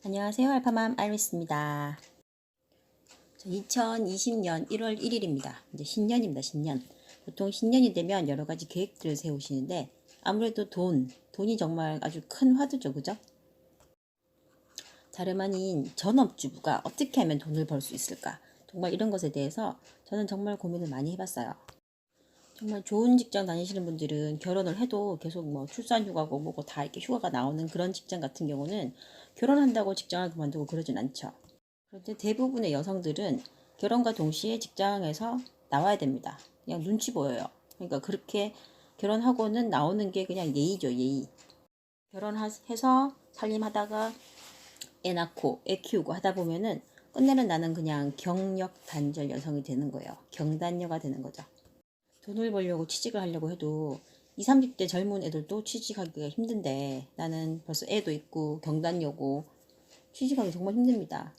안녕하세요. 알파맘 아이리스입니다. 2020년 1월 1일입니다. 이제 신년입니다. 신년. 보통 신년이 되면 여러 가지 계획들을 세우시는데 아무래도 돈이 정말 아주 큰 화두죠. 그죠? 다름 아닌 전업주부가 어떻게 하면 돈을 벌 수 있을까? 정말 이런 것에 대해서 저는 정말 고민을 많이 해봤어요. 정말 좋은 직장 다니시는 분들은 결혼을 해도 계속 뭐 출산 휴가고 뭐고 다 이렇게 휴가가 나오는 그런 직장 같은 경우는 결혼한다고 직장을 그만두고 그러진 않죠. 그런데 대부분의 여성들은 결혼과 동시에 직장에서 나와야 됩니다. 그냥 눈치 보여요. 그러니까 그렇게 결혼하고는 나오는 게 그냥 예의죠, 예의. 결혼해서 살림하다가 애 낳고 애 키우고 하다 보면은 끝내는 나는 그냥 경력 단절 여성이 되는 거예요. 경단녀가 되는 거죠. 돈을 벌려고 취직을 하려고 해도 20, 30대 젊은 애들도 취직하기가 힘든데 나는 벌써 애도 있고 경단녀고 취직하기 정말 힘듭니다.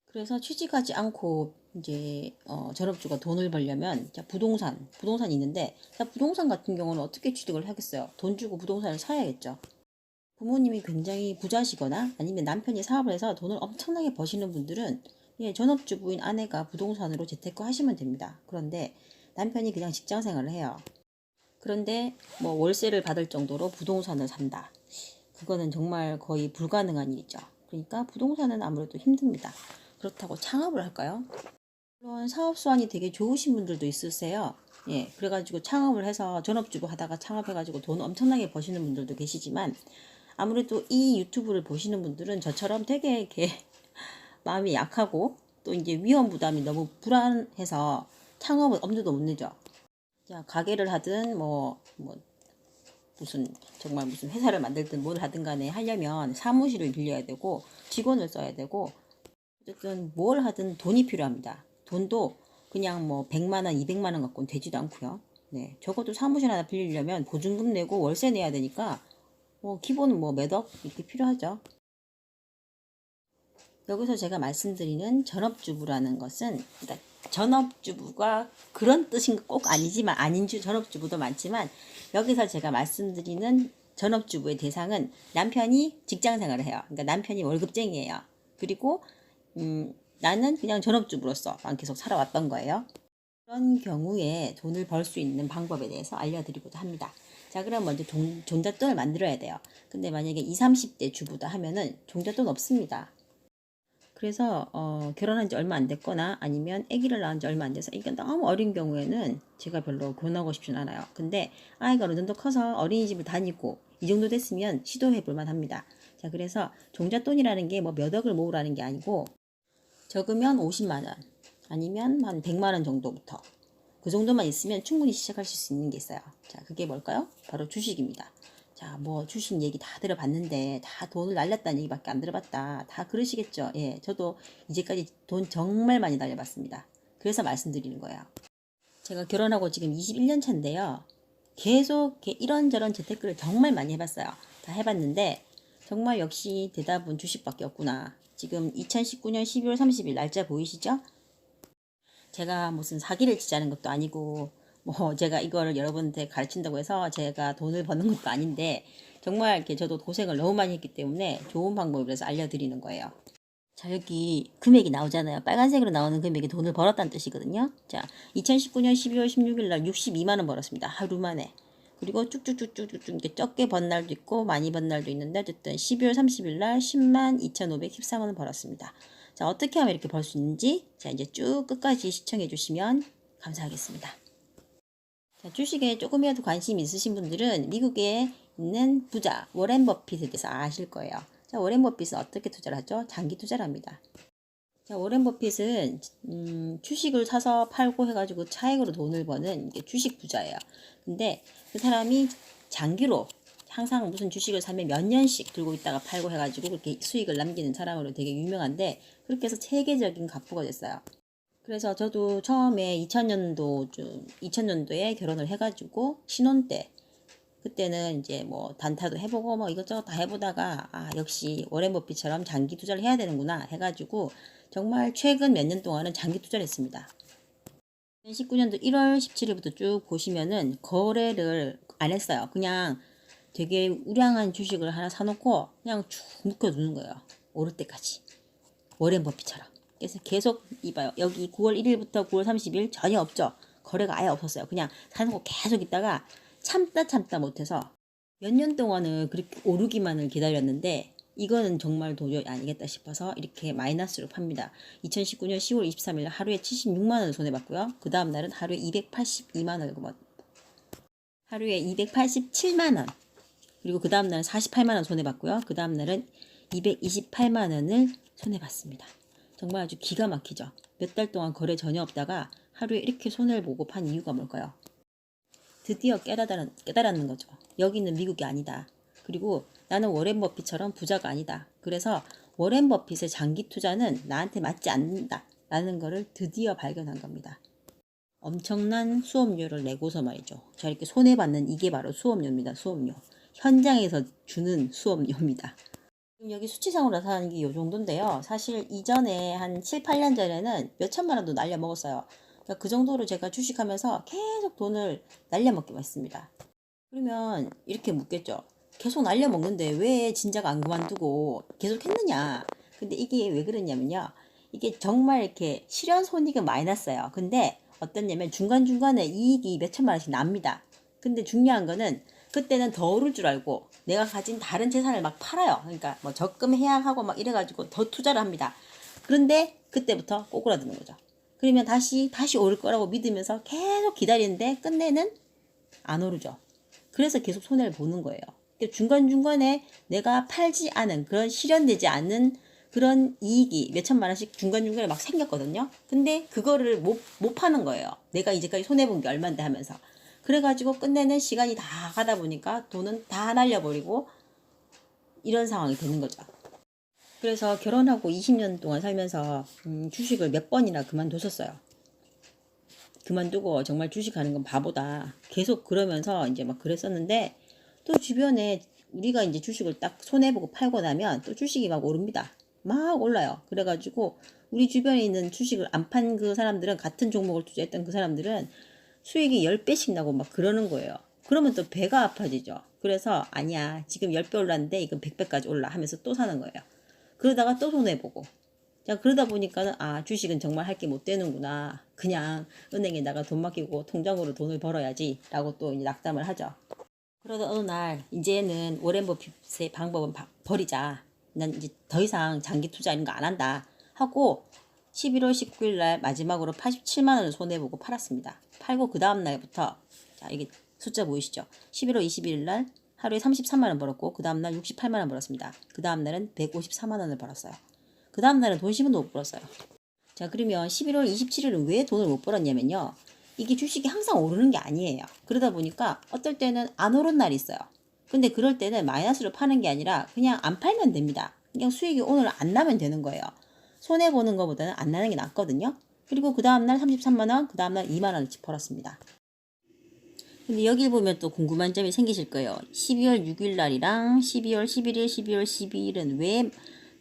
그래서 취직하지 않고 이제 전업주가 돈을 벌려면 자, 부동산이 있는데 자, 부동산 같은 경우는 어떻게 취득을 하겠어요? 돈 주고 부동산을 사야겠죠. 부모님이 굉장히 부자시거나 아니면 남편이 사업을 해서 돈을 엄청나게 버시는 분들은 예, 전업주부인 아내가 부동산으로 재테크 하시면 됩니다. 그런데 남편이 그냥 직장 생활을 해요. 그런데 뭐 월세를 받을 정도로 부동산을 산다. 그거는 정말 거의 불가능한 일이죠. 그러니까 부동산은 아무래도 힘듭니다. 그렇다고 창업을 할까요? 물론 사업 수완이 되게 좋으신 분들도 있으세요. 예, 그래가지고 창업을 해서 전업주부 하다가 창업해가지고 돈 엄청나게 버시는 분들도 계시지만 아무래도 이 유튜브를 보시는 분들은 저처럼 되게 이렇게 마음이 약하고 또 이제 위험 부담이 너무 불안해서 창업은 엄두도 못 내죠. 자, 가게를 하든 무슨 정말 무슨 회사를 만들든 뭘 하든 간에 하려면 사무실을 빌려야 되고 직원을 써야 되고 어쨌든 뭘 하든 돈이 필요합니다. 돈도 그냥 뭐 100만 원, 200만 원 갖고는 되지도 않고요. 네, 적어도 사무실 하나 빌리려면 보증금 내고 월세 내야 되니까 뭐 기본은 뭐 몇억 이렇게 필요하죠. 여기서 제가 말씀드리는 전업주부라는 것은 그러니까 전업주부가 그런 뜻인 꼭 아니지만 아닌 전업주부도 많지만 여기서 제가 말씀드리는 전업주부의 대상은 남편이 직장생활을 해요. 그러니까 남편이 월급쟁이에요. 그리고 나는 그냥 전업주부로서 계속 살아왔던 거예요. 그런 경우에 돈을 벌 수 있는 방법에 대해서 알려드리고자 합니다. 자, 그럼 먼저 종잣돈을 만들어야 돼요. 근데 만약에 20, 30대 주부다 하면은 종잣돈 없습니다. 그래서 결혼한 지 얼마 안 됐거나 아니면 아기를 낳은 지 얼마 안 돼서 이게 너무 어린 경우에는 제가 별로 권하고 싶진 않아요. 근데 아이가 어느 정도 커서 어린이집을 다니고 이 정도 됐으면 시도해 볼 만합니다. 자, 그래서 종잣돈이라는 게 뭐 몇 억을 모으라는 게 아니고 적으면 50만 원 아니면 한 100만 원 정도부터 그 정도만 있으면 충분히 시작하실 수 있는 게 있어요. 자, 그게 뭘까요? 바로 주식입니다. 자, 뭐 주식 얘기 다 들어봤는데 다 돈을 날렸다는 얘기밖에 안 들어봤다. 다 그러시겠죠. 예, 저도 이제까지 돈 정말 많이 날려봤습니다. 그래서 말씀드리는 거예요. 제가 결혼하고 지금 21년 차인데요. 계속 이런저런 재테크를 정말 많이 해봤어요. 다 해봤는데 정말 역시 대답은 주식밖에 없구나. 지금 2019년 12월 30일 날짜 보이시죠? 제가 무슨 사기를 치자는 것도 아니고 뭐 제가 이거를 여러분한테 가르친다고 해서 제가 돈을 버는 것도 아닌데 정말 이렇게 저도 고생을 너무 많이 했기 때문에 좋은 방법을 그래서 알려드리는 거예요. 자, 여기 금액이 나오잖아요. 빨간색으로 나오는 금액이 돈을 벌었다는 뜻이거든요. 자, 2019년 12월 16일 날 62만 원 벌었습니다. 하루 만에. 그리고 쭉쭉쭉쭉쭉 이렇게 적게 번 날도 있고 많이 번 날도 있는데 어쨌든 12월 30일 날 10만 2,513원 을 벌었습니다. 자, 어떻게 하면 이렇게 벌 수 있는지 자, 이제 쭉 끝까지 시청해 주시면 감사하겠습니다. 자, 주식에 조금이라도 관심이 있으신 분들은 미국에 있는 부자 워렌 버핏에 대해서 아실 거예요. 자, 워렌 버핏은 어떻게 투자를 하죠? 장기 투자를 합니다. 자, 워렌 버핏은 주식을 사서 팔고 해가지고 차익으로 돈을 버는 이게 주식 부자예요. 근데 그 사람이 장기로 항상 무슨 주식을 사면 몇 년씩 들고 있다가 팔고 해가지고 그렇게 수익을 남기는 사람으로 되게 유명한데 그렇게 해서 세계적인 갑부가 됐어요. 그래서 저도 처음에 2000년도에 결혼을 해가지고 신혼 때 그때는 이제 뭐 단타도 해보고 뭐 이것저것 다 해보다가 역시 워렌 버핏처럼 장기 투자를 해야 되는구나 해가지고 정말 최근 몇 년 동안은 장기 투자를 했습니다. 2019년도 1월 17일부터 쭉 보시면은 거래를 안 했어요. 그냥 되게 우량한 주식을 하나 사놓고 그냥 쭉 묶어두는 거예요. 오를 때까지. 워렌 버핏처럼. 그래서 계속 이봐요. 여기 9월 1일부터 9월 30일 전혀 없죠. 거래가 아예 없었어요. 그냥 사는 거 계속 있다가 참다 못해서 몇 년 동안은 그렇게 오르기만을 기다렸는데 이거는 정말 도저히 아니겠다 싶어서 이렇게 마이너스로 팝니다. 2019년 10월 23일 하루에 76만 원을 손해봤고요. 그 다음 날은 하루에 282만 원을 하루에 287만 원. 그리고 그 다음 날은 48만 원 손해봤고요. 그 다음 날은 228만 원을 손해봤습니다. 정말 아주 기가 막히죠. 몇 달 동안 거래 전혀 없다가 하루에 이렇게 손해를 보고 판 이유가 뭘까요? 드디어 깨달았는 거죠. 여기는 미국이 아니다. 그리고 나는 워렌 버핏처럼 부자가 아니다. 그래서 워렌 버핏의 장기 투자는 나한테 맞지 않는다. 라는 거를 드디어 발견한 겁니다. 엄청난 수업료를 내고서 말이죠. 자, 이렇게 손해받는 이게 바로 수업료입니다. 수업료. 현장에서 주는 수업료입니다. 지금 여기 수치상으로 나타나는 게 이 정도인데요. 사실 이전에 한 7, 8년 전에는 몇 천만 원도 날려먹었어요. 그러니까 그 정도로 제가 주식하면서 계속 돈을 날려먹기만 했습니다. 그러면 이렇게 묻겠죠. 계속 날려먹는데 왜 진작 안 그만두고 계속 했느냐. 근데 이게 왜 그러냐면요. 이게 정말 이렇게 실현 손익은 많이 났어요. 근데 어떠냐면 중간중간에 이익이 몇 천만 원씩 납니다. 근데 중요한 거는 그때는 더 오를 줄 알고 내가 가진 다른 재산을 막 팔아요. 그러니까 뭐 적금 해약하고 막 이래가지고 더 투자를 합니다. 그런데 그때부터 꼬꾸라드는 거죠. 그러면 다시 오를 거라고 믿으면서 계속 기다리는데 끝내는 안 오르죠. 그래서 계속 손해를 보는 거예요. 중간중간에 내가 팔지 않은 그런 실현되지 않는 그런 이익이 몇 천만 원씩 중간중간에 막 생겼거든요. 근데 그거를 못 파는 거예요. 내가 이제까지 손해본 게 얼만데 하면서. 그래가지고 끝내는 시간이 다 가다 보니까 돈은 다 날려버리고 이런 상황이 되는 거죠. 그래서 결혼하고 20년 동안 살면서 주식을 몇 번이나 그만뒀었어요. 그만두고 정말 주식하는 건 바보다. 계속 그러면서 이제 막 그랬었는데 또 주변에 우리가 이제 주식을 딱 손해보고 팔고 나면 또 주식이 막 오릅니다. 막 올라요. 그래가지고 우리 주변에 있는 주식을 안 판 그 사람들은 같은 종목을 투자했던 그 사람들은 수익이 10배씩 나고 막 그러는 거예요. 그러면 또 배가 아파지죠. 그래서 아니야 지금 10배 올랐는데 이건 100배까지 올라 하면서 또 사는 거예요. 그러다가 또 손해보고 자 그러다 보니까는 아 주식은 정말 할 게 못 되는구나. 그냥 은행에다가 돈 맡기고 통장으로 돈을 벌어야지 라고 또 이제 낙담을 하죠. 그러다 어느 날 이제는 워렌 버핏의 방법은 버리자. 난 이제 더 이상 장기 투자 이런 거 안 한다 하고 11월 19일 날 마지막으로 87만 원을 손해보고 팔았습니다. 팔고 그 다음 날부터 자 이게 숫자 보이시죠? 11월 21일 날 하루에 33만 원 벌었고 그 다음 날 68만 원 벌었습니다. 그 다음 날은 154만 원을 벌었어요. 그 다음 날은 돈 10원도 못 벌었어요. 자 그러면 11월 27일은 왜 돈을 못 벌었냐면요. 이게 주식이 항상 오르는 게 아니에요. 그러다 보니까 어떨 때는 안 오른 날이 있어요. 근데 그럴 때는 마이너스로 파는 게 아니라 그냥 안 팔면 됩니다. 그냥 수익이 오늘 안 나면 되는 거예요. 손해보는 것보다는 안 나는 게 낫거든요. 그리고 그 다음날 33만원, 그 다음날 2만원어치 벌었습니다. 근데 여기 보면 또 궁금한 점이 생기실 거예요. 12월 6일 날이랑 12월 11일, 12월 12일은 왜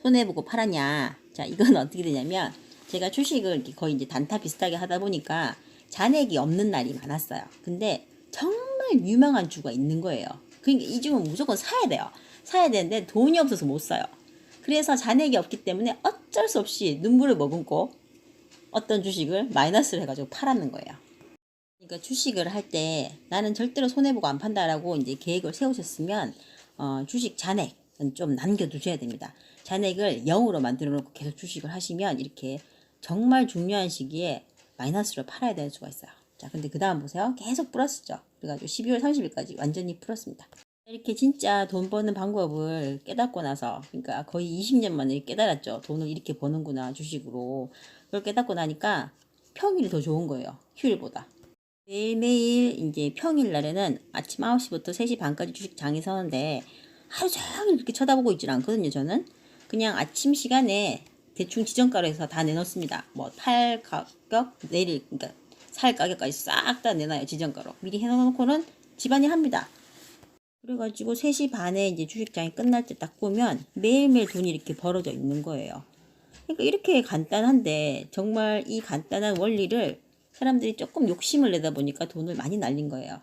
손해보고 팔았냐. 자, 이건 어떻게 되냐면 제가 주식을 거의 이제 단타 비슷하게 하다 보니까 잔액이 없는 날이 많았어요. 근데 정말 유명한 주가 있는 거예요. 그러니까 이 주는 무조건 사야 돼요. 사야 되는데 돈이 없어서 못 사요. 그래서 잔액이 없기 때문에 어쩔 수 없이 눈물을 머금고 어떤 주식을 마이너스를 해가지고 팔았는 거예요. 그러니까 주식을 할 때 나는 절대로 손해보고 안 판다라고 이제 계획을 세우셨으면 주식 잔액은 좀 남겨두셔야 됩니다. 잔액을 0으로 만들어 놓고 계속 주식을 하시면 이렇게 정말 중요한 시기에 마이너스로 팔아야 되는 수가 있어요. 자, 근데 그 다음 보세요. 계속 플러스죠. 그래가지고 12월 30일까지 완전히 풀었습니다. 이렇게 진짜 돈 버는 방법을 깨닫고 나서 그러니까 거의 20년 만에 깨달았죠. 돈을 이렇게 버는구나 주식으로. 그걸 깨닫고 나니까 평일이 더 좋은 거예요. 휴일보다. 매일매일 이제 평일 날에는 아침 9시부터 3시 반까지 주식장에 서는데 하루 종일 이렇게 쳐다보고 있질 않거든요. 저는 그냥 아침 시간에 대충 지정가로해서 다 내놓습니다. 뭐 팔 가격 내릴 그러니까 살 가격까지 싹 다 내놔요. 지정가로 미리 해놓고는 집안일 합니다. 그래가지고 3시 반에 이제 주식장이 끝날 때 딱 보면 매일매일 돈이 이렇게 벌어져 있는 거예요. 그러니까 이렇게 간단한데 정말 이 간단한 원리를 사람들이 조금 욕심을 내다 보니까 돈을 많이 날린 거예요.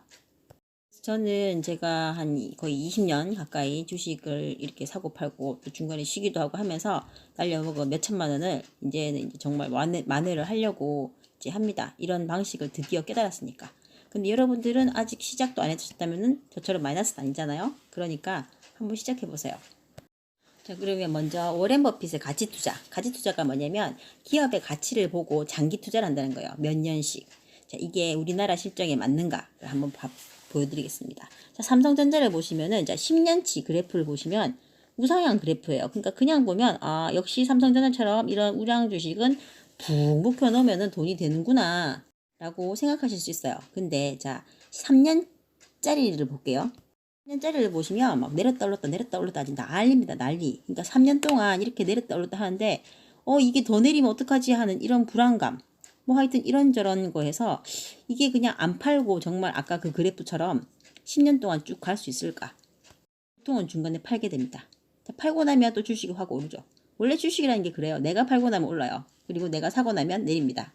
저는 제가 한 거의 20년 가까이 주식을 이렇게 사고 팔고 또 중간에 쉬기도 하고 하면서 날려먹은 몇 천만 원을 이제는 이제 정말 만회를 하려고 이제 합니다. 이런 방식을 드디어 깨달았으니까. 근데 여러분들은 아직 시작도 안 해주셨다면은 저처럼 마이너스는 아니잖아요. 그러니까 한번 시작해 보세요. 자, 그러면 먼저 워렌 버핏의 가치 투자. 가치 투자가 뭐냐면 기업의 가치를 보고 장기 투자를 한다는 거예요. 몇 년씩. 자, 이게 우리나라 실정에 맞는가를 한번 보여드리겠습니다. 자, 삼성전자를 보시면은 자, 10년치 그래프를 보시면 우상향 그래프예요. 그러니까 그냥 보면 아, 역시 삼성전자처럼 이런 우량 주식은 푹 묵혀놓으면 돈이 되는구나 라고 생각하실 수 있어요. 근데 자, 3년짜리를 볼게요. 3년짜리를 보시면 막 내렸다 올랐다 내렸다 올랐다 아주 난리입니다. 난리. 그러니까 3년 동안 이렇게 내렸다 올랐다 하는데 이게 더 내리면 어떡하지 하는 이런 불안감. 뭐 하여튼 이런저런 거에서 이게 그냥 안 팔고 정말 아까 그 그래프처럼 10년 동안 쭉 갈 수 있을까? 보통은 중간에 팔게 됩니다. 자, 팔고 나면 또 주식이 확 오르죠. 원래 주식이라는 게 그래요. 내가 팔고 나면 올라요. 그리고 내가 사고 나면 내립니다.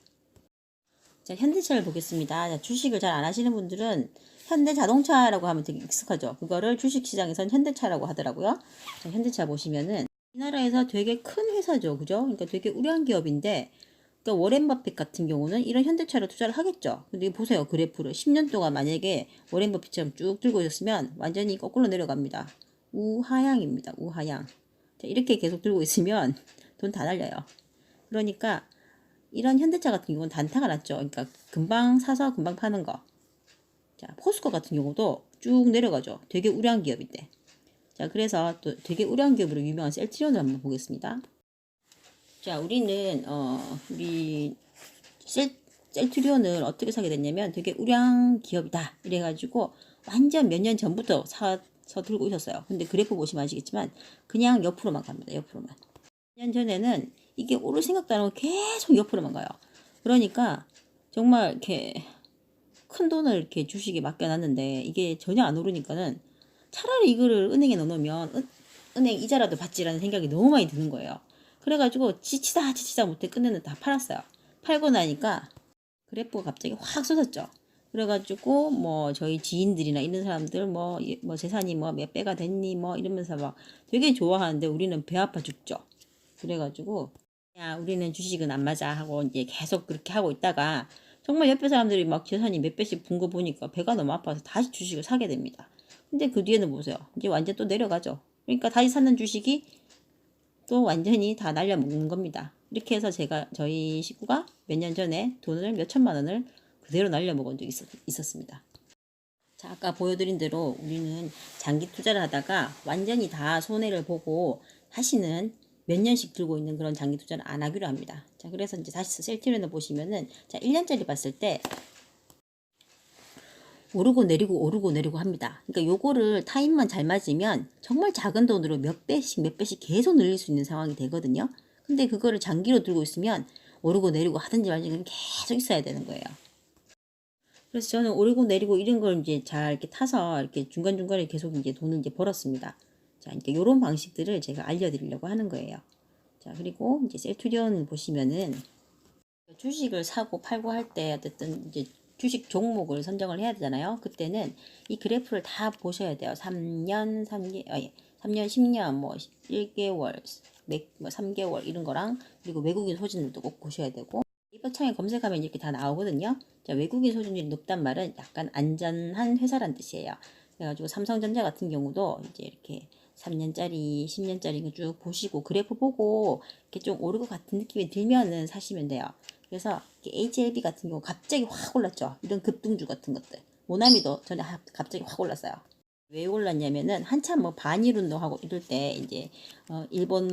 자, 현대차를 보겠습니다. 자, 주식을 잘 안 하시는 분들은 현대자동차라고 하면 되게 익숙하죠. 그거를 주식시장에선 현대차라고 하더라고요. 자, 현대차 보시면은 이 나라에서 되게 큰 회사죠. 그죠? 그러니까 되게 우량 기업인데 그러니까 워렌 버핏 같은 경우는 이런 현대차로 투자를 하겠죠. 근데 보세요. 그래프를 10년 동안 만약에 워렌 버핏처럼 쭉 들고 있었으면 완전히 거꾸로 내려갑니다. 우하향입니다. 우하향. 자, 이렇게 계속 들고 있으면 돈 다 날려요. 그러니까 이런 현대차 같은 경우는 단타가 났죠. 그러니까 금방 사서 금방 파는 거. 자, 포스코 같은 경우도 쭉 내려가죠. 되게 우량 기업인데. 자, 그래서 또 되게 우량 기업으로 유명한 셀트리온을 한번 보겠습니다. 자, 우리 셀트리온을 어떻게 사게 됐냐면 되게 우량 기업이다. 이래가지고 완전 몇 년 전부터 사서 들고 있었어요. 근데 그래프 보시면 아시겠지만 그냥 옆으로만 갑니다. 옆으로만. 몇 년 전에는 이게 오를 생각도 안 하고 계속 옆으로만 가요. 그러니까 정말 이렇게 큰 돈을 이렇게 주식에 맡겨놨는데 이게 전혀 안 오르니까는 차라리 이거를 은행에 넣어놓으면 은행 이자라도 받지라는 생각이 너무 많이 드는 거예요. 그래가지고 지치다 못해 끝내는 다 팔았어요. 팔고 나니까 그래프가 갑자기 확 쏟았죠. 그래가지고 뭐 저희 지인들이나 이런 사람들 뭐 재산이 뭐 몇 배가 됐니 뭐 이러면서 막 되게 좋아하는데 우리는 배 아파 죽죠. 그래가지고 야 우리는 주식은 안 맞아 하고 이제 계속 그렇게 하고 있다가 정말 옆에 사람들이 막 재산이 몇 배씩 분 거 보니까 배가 너무 아파서 다시 주식을 사게 됩니다. 근데 그 뒤에는 보세요. 이제 완전 또 내려가죠. 그러니까 다시 사는 주식이 또 완전히 다 날려먹는 겁니다. 이렇게 해서 저희 식구가 몇 년 전에 돈을 몇 천만 원을 그대로 날려먹은 적이 있었습니다. 자, 아까 보여드린 대로 우리는 장기 투자를 하다가 완전히 다 손해를 보고 다시는 몇 년씩 들고 있는 그런 장기 투자를 안 하기로 합니다. 자, 그래서 이제 다시 셀트리온을 보시면은 자, 1년짜리 봤을 때 오르고 내리고 합니다. 그러니까 요거를 타임만 잘 맞으면 정말 작은 돈으로 몇 배씩 계속 늘릴 수 있는 상황이 되거든요. 근데 그거를 장기로 들고 있으면 오르고 내리고 하든지 말든지 계속 있어야 되는 거예요. 그래서 저는 오르고 내리고 이런 걸 이제 잘 이렇게 타서 이렇게 중간중간에 계속 이제 돈을 이제 벌었습니다. 자, 그러니까 요런 방식들을 제가 알려드리려고 하는 거예요. 자, 그리고 이제 셀트리온을 보시면은 주식을 사고 팔고 할 때 어쨌든 이제 주식 종목을 선정을 해야 되잖아요. 그때는 이 그래프를 다 보셔야 돼요. 3년, 10년, 뭐 1개월, 뭐 3개월 이런 거랑 그리고 외국인 소진율도 꼭 보셔야 되고 네이버 창에 검색하면 이렇게 다 나오거든요. 자, 외국인 소진율이 높단 말은 약간 안전한 회사란 뜻이에요. 그래가지고 삼성전자 같은 경우도 이제 이렇게 3년짜리, 10년짜리 쭉 보시고 그래프 보고 이렇게 좀 오를 것 같은 느낌이 들면은 사시면 돼요. 그래서 HLB 같은 경우 갑자기 확 올랐죠. 이런 급등주 같은 것들. 모나미도 전에 갑자기 확 올랐어요. 왜 올랐냐면은 한참 뭐 반일 운동하고 이럴 때 이제 일본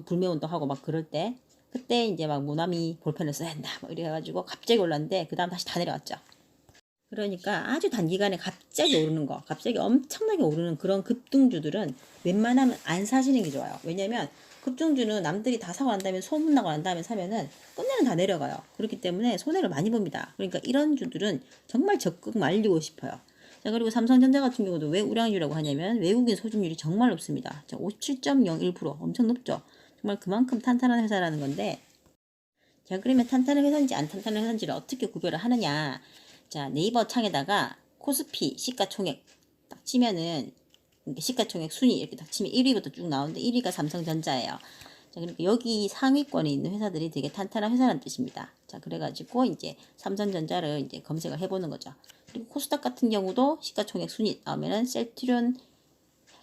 불매 운동하고 막 그럴 때 그때 이제 막 모나미 볼펜을 써야 한다 뭐 이래가지고 갑자기 올랐는데 그 다음 다시 다 내려왔죠. 그러니까 아주 단기간에 갑자기 오르는 거, 갑자기 엄청나게 오르는 그런 급등주들은 웬만하면 안 사시는 게 좋아요. 왜냐면 급등주는 남들이 다 사고 난 다음에 소문나고 난 다음에 사면은 끝내는 다 내려가요. 그렇기 때문에 손해를 많이 봅니다. 그러니까 이런 주들은 정말 적극 말리고 싶어요. 자, 그리고 삼성전자 같은 경우도 왜 우량주라고 하냐면 외국인 소진율이 정말 높습니다. 자, 57.01% 엄청 높죠. 정말 그만큼 탄탄한 회사라는 건데 자, 그러면 탄탄한 회사인지 안 탄탄한 회사인지를 어떻게 구별을 하느냐. 자, 네이버 창에다가 코스피 시가총액 딱 치면은 시가총액 순위 이렇게 딱 치면 1위부터 쭉 나오는데 1위가 삼성전자예요. 자, 그러니까 여기 상위권에 있는 회사들이 되게 탄탄한 회사라는 뜻입니다. 자, 그래가지고 이제 삼성전자를 이제 검색을 해보는 거죠. 그리고 코스닥 같은 경우도 시가총액 순위 나오면은 셀트리온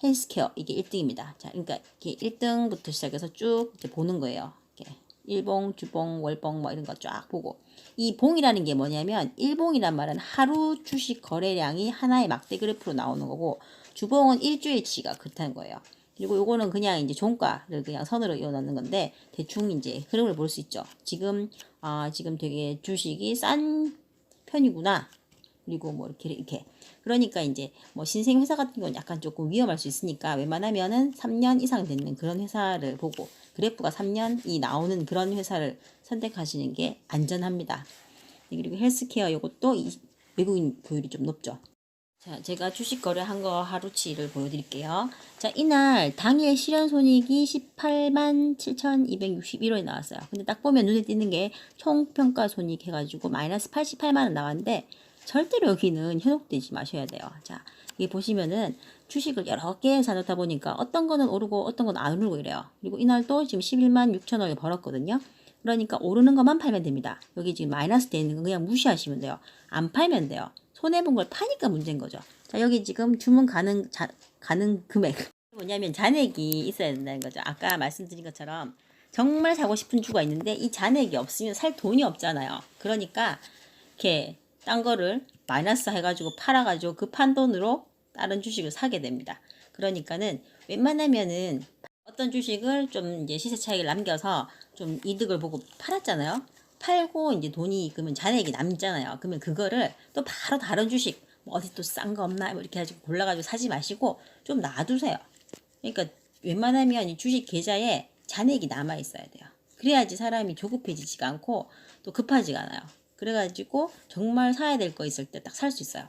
헬스케어 이게 1등입니다. 자, 그러니까 이게 1등부터 시작해서 쭉 이제 보는 거예요. 이렇게 일봉, 주봉, 월봉 뭐 이런 거 쫙 보고 이 봉이라는 게 뭐냐면 일봉이란 말은 하루 주식 거래량이 하나의 막대 그래프로 나오는 거고 주봉은 일주일치가 그렇다는 거예요. 그리고 요거는 그냥 이제 종가를 그냥 선으로 이어놓는 건데 대충 이제 흐름을 볼 수 있죠. 지금 지금 되게 주식이 싼 편이구나. 그리고 뭐 이렇게 그러니까 이제 뭐 신생 회사 같은 건 약간 조금 위험할 수 있으니까 웬만하면은 3년 이상 되는 그런 회사를 보고 그래프가 3년이 나오는 그런 회사를 선택하시는 게 안전합니다. 그리고 헬스케어 이것도 외국인 보율이 좀 높죠. 자, 제가 주식 거래한 거 하루치를 보여드릴게요. 자, 이날 당일 실현손익이 18만 7,261원이 나왔어요. 근데 딱 보면 눈에 띄는 게 총평가 손익 해가지고 마이너스 88만 원 나왔는데 절대로 여기는 현혹되지 마셔야 돼요. 자, 여기 보시면은 주식을 여러 개 사놓다 보니까 어떤 거는 오르고 어떤 건 안 오르고 이래요. 그리고 이날도 지금 11만 6천 원을 벌었거든요. 그러니까 오르는 것만 팔면 됩니다. 여기 지금 마이너스 돼 있는 거 그냥 무시하시면 돼요. 안 팔면 돼요. 손해본 걸 파니까 문제인 거죠. 자, 여기 지금 주문 가능 금액. 뭐냐면 잔액이 있어야 된다는 거죠. 아까 말씀드린 것처럼 정말 사고 싶은 주가 있는데 이 잔액이 없으면 살 돈이 없잖아요. 그러니까 이렇게 딴 거를 마이너스 해가지고 팔아가지고 그 판돈으로 다른 주식을 사게 됩니다. 그러니까는 웬만하면은 어떤 주식을 좀 이제 시세 차익을 남겨서 좀 이득을 보고 팔았잖아요. 팔고 이제 돈이 그러면 잔액이 남잖아요. 그러면 그거를 또 바로 다른 주식 뭐 어디 또 싼 거 없나 뭐 이렇게 해가지고 골라가지고 사지 마시고 좀 놔두세요. 그러니까 웬만하면 이 주식 계좌에 잔액이 남아 있어야 돼요. 그래야지 사람이 조급해지지가 않고 또 급하지가 않아요. 그래가지고 정말 사야 될 거 있을 때 딱 살 수 있어요.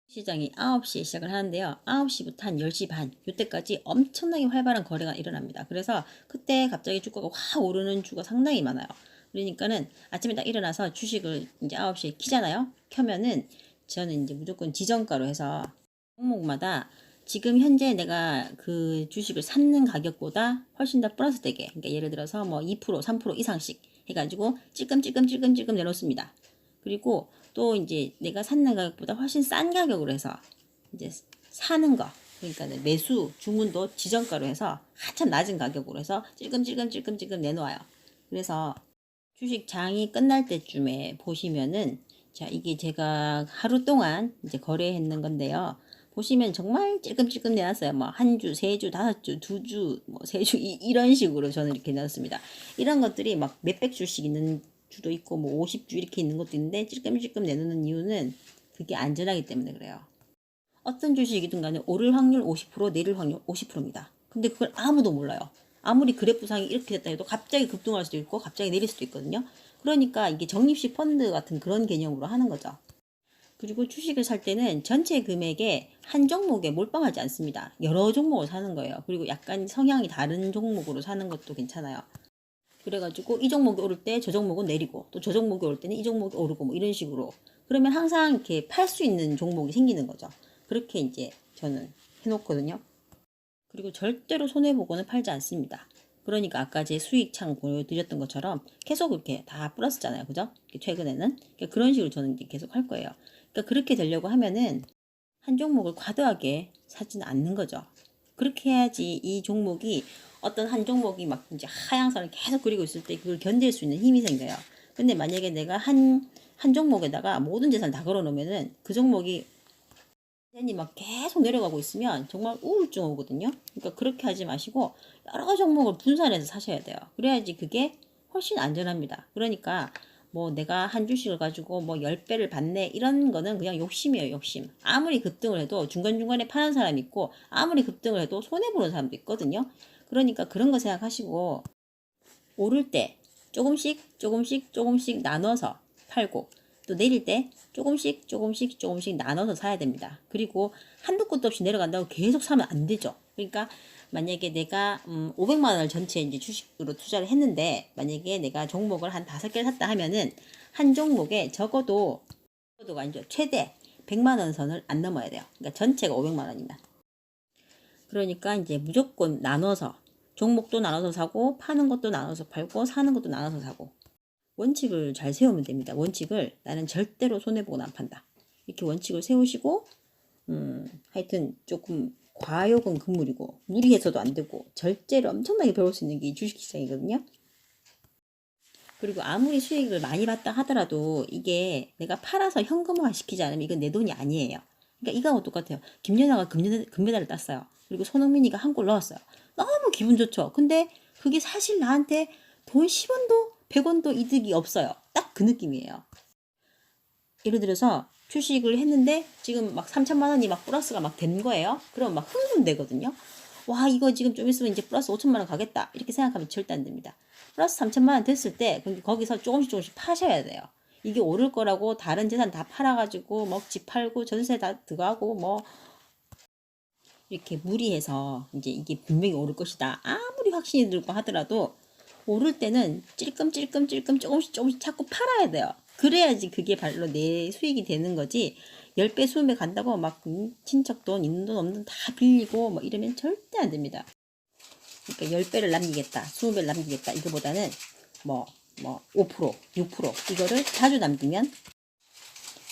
시장이 9시에 시작을 하는데요. 9시부터 한 10시 반 이때까지 엄청나게 활발한 거래가 일어납니다. 그래서 그때 갑자기 주가가 확 오르는 주가 상당히 많아요. 그러니까는 아침에 딱 일어나서 주식을 이제 9시에 키잖아요. 켜면은 저는 이제 무조건 지정가로 해서 종목마다 지금 현재 내가 그 주식을 샀는 가격보다 훨씬 더 플러스 되게 그러니까 예를 들어서 뭐 2% 3% 이상씩 해가지고 찔끔찔끔 내놓습니다. 그리고 또 이제 내가 샀는 가격보다 훨씬 싼 가격으로 해서 이제 사는 거 그러니까 매수 주문도 지정가로 해서 한참 낮은 가격으로 해서 찔끔 내놓아요. 그래서 주식 장이 끝날 때쯤에 보시면은 자 이게 제가 하루 동안 이제 거래했는 건데요. 보시면 정말 찔끔찔끔 내놨어요. 뭐 한 주, 세 주, 다섯 주, 두 주, 뭐 세 주 이런 식으로 저는 이렇게 내놨습니다. 이런 것들이 막 몇백 주씩 있는 주도 있고 뭐 50주 이렇게 있는 것도 있는데 찔끔찔끔 내놓는 이유는 그게 안전하기 때문에 그래요. 어떤 주식이든 간에 오를 확률 50%, 내릴 확률 50%입니다. 근데 그걸 아무도 몰라요. 아무리 그래프상이 이렇게 됐다 해도 갑자기 급등할 수도 있고 갑자기 내릴 수도 있거든요. 그러니까 이게 적립식 펀드 같은 그런 개념으로 하는 거죠. 그리고 주식을 살 때는 전체 금액에 한 종목에 몰빵하지 않습니다. 여러 종목을 사는 거예요. 그리고 약간 성향이 다른 종목으로 사는 것도 괜찮아요. 그래가지고 이 종목이 오를 때 저 종목은 내리고 또 저 종목이 오를 때는 이 종목이 오르고 뭐 이런 식으로 그러면 항상 이렇게 팔 수 있는 종목이 생기는 거죠. 그렇게 이제 저는 해놓거든요. 그리고 절대로 손해보고는 팔지 않습니다. 그러니까 아까 제 수익창 보여드렸던 것처럼 계속 이렇게 다 플러스잖아요. 그죠? 최근에는. 그러니까 그런 식으로 저는 이제 계속 할 거예요. 그러니까 그렇게 되려고 하면은 한 종목을 과도하게 사지는 않는 거죠. 그렇게 해야지 이 종목이 어떤 한 종목이 막 이제 하향선을 계속 그리고 있을 때 그걸 견딜 수 있는 힘이 생겨요. 근데 만약에 내가 한 종목에다가 모든 재산을 다 걸어 놓으면은 그 종목이 이 막 계속 내려가고 있으면 정말 우울증 오거든요. 그러니까 그렇게 하지 마시고 여러 종목을 분산해서 사셔야 돼요. 그래야지 그게 훨씬 안전합니다. 그러니까 뭐 내가 한 주식을 가지고 뭐 10배를 받네 이런 거는 그냥 욕심이에요. 욕심. 아무리 급등을 해도 중간중간에 파는 사람이 있고 아무리 급등을 해도 손해보는 사람도 있거든요. 그러니까 그런 거 생각하시고 오를 때 조금씩 나눠서 팔고 또 내릴 때 조금씩 나눠서 사야 됩니다. 그리고 한도 끝도 없이 내려간다고 계속 사면 안 되죠. 그러니까 만약에 내가 500만 원을 전체 이제 주식으로 투자를 했는데 만약에 내가 종목을 한 5개를 샀다 하면은 한 종목에 적어도 아니죠. 최대 100만 원 선을 안 넘어야 돼요. 그러니까 전체가 500만 원이면. 그러니까 이제 무조건 나눠서 종목도 나눠서 사고 파는 것도 나눠서 팔고 사는 것도 나눠서 사고 원칙을 잘 세우면 됩니다. 원칙을 나는 절대로 손해보고는 안 판다. 이렇게 원칙을 세우시고 하여튼 조금 과욕은 금물이고 무리해서도 안 되고 절제를 엄청나게 배울 수 있는 게 주식시장이거든요. 그리고 아무리 수익을 많이 봤다 하더라도 이게 내가 팔아서 현금화 시키지 않으면 이건 내 돈이 아니에요. 그러니까 이거하고 똑같아요. 김연아가 금메달을 땄어요. 그리고 손흥민이가 한 골 넣었어요. 너무 기분 좋죠. 근데 그게 사실 나한테 돈 10원도 100원도 이득이 없어요. 딱 그 느낌이에요. 예를 들어서 주식을 했는데 지금 막 3천만 원이 막 플러스가 막 된 거예요. 그럼 막 흥분되거든요. 와, 이거 지금 좀 있으면 이제 플러스 5천만 원 가겠다. 이렇게 생각하면 절대 안 됩니다. 플러스 3천만 원 됐을 때 거기서 조금씩 파셔야 돼요. 이게 오를 거라고 다른 재산 다 팔아가지고 뭐 집 팔고 전세 다 들어가고 뭐 이렇게 무리해서 이제 이게 분명히 오를 것이다. 아무리 확신이 들고 하더라도 오를 때는 찔끔찔끔 조금씩 자꾸 팔아야 돼요. 그래야지 그게 발로 내 수익이 되는 거지. 10배, 20배 간다고 막 친척 돈, 있는 돈, 없는 돈 다 빌리고 뭐 이러면 절대 안 됩니다. 그러니까 10배를 남기겠다, 20배를 남기겠다 이거보다는 뭐 5%, 6% 이거를 자주 남기면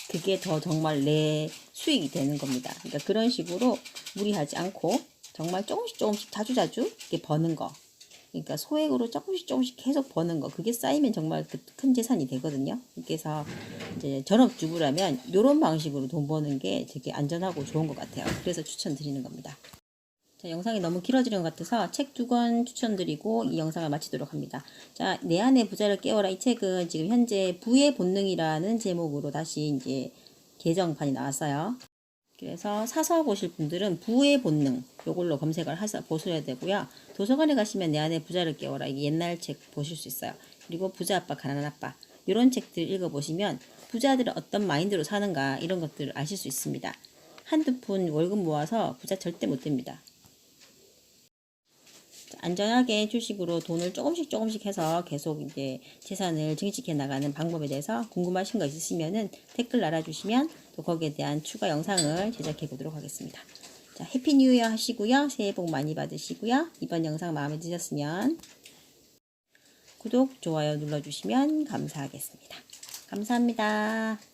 그게 더 정말 내 수익이 되는 겁니다. 그러니까 그런 식으로 무리하지 않고 정말 조금씩 자주 이렇게 버는 거. 그러니까 소액으로 조금씩 계속 버는 거. 그게 쌓이면 정말 큰 재산이 되거든요. 그래서 이제 전업주부라면 이런 방식으로 돈 버는 게 되게 안전하고 좋은 것 같아요. 그래서 추천드리는 겁니다. 자, 영상이 너무 길어지는 것 같아서 책 2권 추천드리고 이 영상을 마치도록 합니다. 자, 내 안의 부자를 깨워라. 이 책은 지금 현재 부의 본능이라는 제목으로 다시 이제 개정판이 나왔어요. 그래서 사서 보실 분들은 부의 본능 요걸로 검색을 보셔야 되고요. 도서관에 가시면 내 안의 부자를 깨워라. 이게 옛날 책 보실 수 있어요. 그리고 부자 아빠 가난한 아빠 이런 책들 읽어보시면 부자들은 어떤 마인드로 사는가 이런 것들을 아실 수 있습니다. 한두 푼 월급 모아서 부자 절대 못 됩니다. 안전하게 주식으로 돈을 조금씩 해서 계속 이제 재산을 증식해 나가는 방법에 대해서 궁금하신 거 있으시면은 댓글 달아주시면 또 거기에 대한 추가 영상을 제작해 보도록 하겠습니다. 자, 해피 뉴 이어 하시고요. 새해 복 많이 받으시고요. 이번 영상 마음에 드셨으면 구독, 좋아요 눌러주시면 감사하겠습니다. 감사합니다.